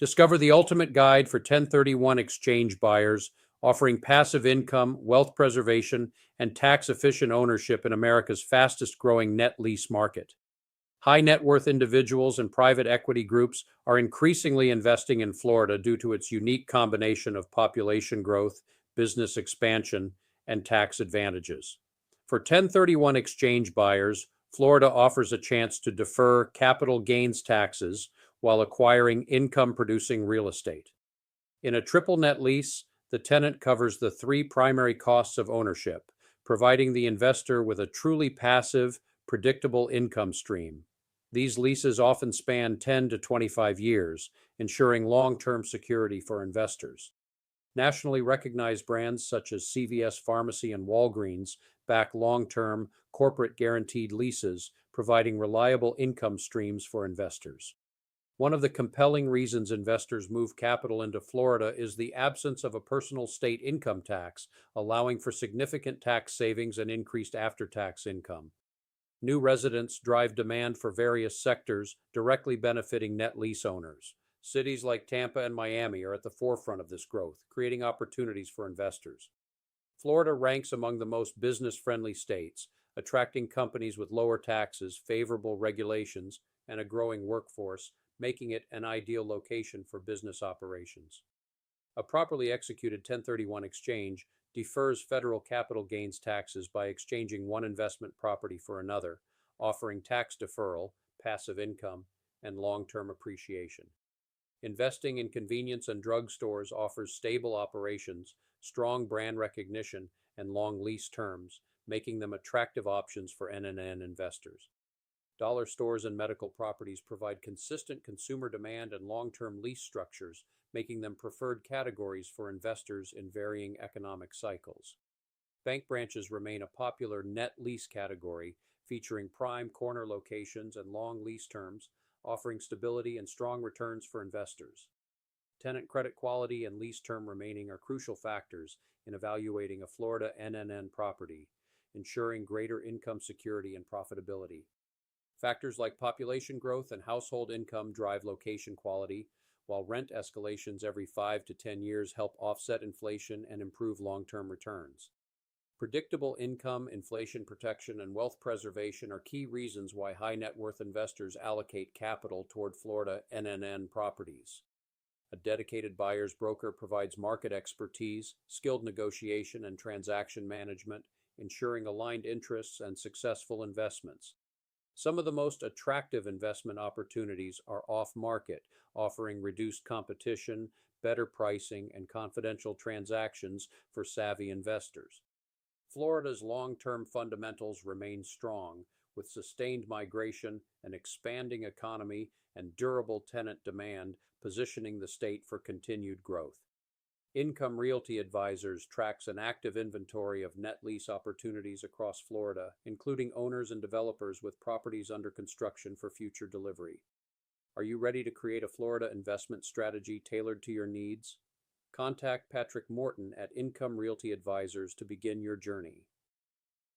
Discover the ultimate guide for 1031 exchange buyers, offering passive income, wealth preservation, and tax-efficient ownership in America's fastest-growing net lease market. High net worth individuals and private equity groups are increasingly investing in Florida due to its unique combination of population growth, business expansion, and tax advantages. For 1031 exchange buyers, Florida offers a chance to defer capital gains taxes while acquiring income-producing real estate. In a triple net lease, the tenant covers the three primary costs of ownership, providing the investor with a truly passive, predictable income stream. These leases often span 10 to 25 years, ensuring long-term security for investors. Nationally recognized brands such as CVS Pharmacy and Walgreens back long-term, corporate guaranteed leases, providing reliable income streams for investors. One of the compelling reasons investors move capital into Florida is the absence of a personal state income tax, allowing for significant tax savings and increased after-tax income. New residents drive demand for various sectors, directly benefiting net lease owners. Cities like Tampa and Miami are at the forefront of this growth, creating opportunities for investors. Florida ranks among the most business-friendly states, attracting companies with lower taxes, favorable regulations, and a growing workforce, making it an ideal location for business operations. A properly executed 1031 exchange defers federal capital gains taxes by exchanging one investment property for another, offering tax deferral, passive income, and long-term appreciation. Investing in convenience and drugstores offers stable operations, strong brand recognition, and long lease terms, making them attractive options for NNN investors. Dollar stores and medical properties provide consistent consumer demand and long-term lease structures, making them preferred categories for investors in varying economic cycles. Bank branches remain a popular net lease category, featuring prime corner locations and long lease terms, offering stability and strong returns for investors. Tenant credit quality and lease term remaining are crucial factors in evaluating a Florida NNN property, ensuring greater income security and profitability. Factors like population growth and household income drive location quality, while rent escalations every 5 to 10 years help offset inflation and improve long-term returns. Predictable income, inflation protection, and wealth preservation are key reasons why high net worth investors allocate capital toward Florida NNN properties. A dedicated buyer's broker provides market expertise, skilled negotiation, and transaction management, ensuring aligned interests and successful investments. Some of the most attractive investment opportunities are off-market, offering reduced competition, better pricing, and confidential transactions for savvy investors. Florida's long-term fundamentals remain strong, with sustained migration, an expanding economy, and durable tenant demand, positioning the state for continued growth. Income Realty Advisors tracks an active inventory of net lease opportunities across Florida, including owners and developers with properties under construction for future delivery. Are you ready to create a Florida investment strategy tailored to your needs? Contact Patrick Moorton at Income Realty Advisors to begin your journey.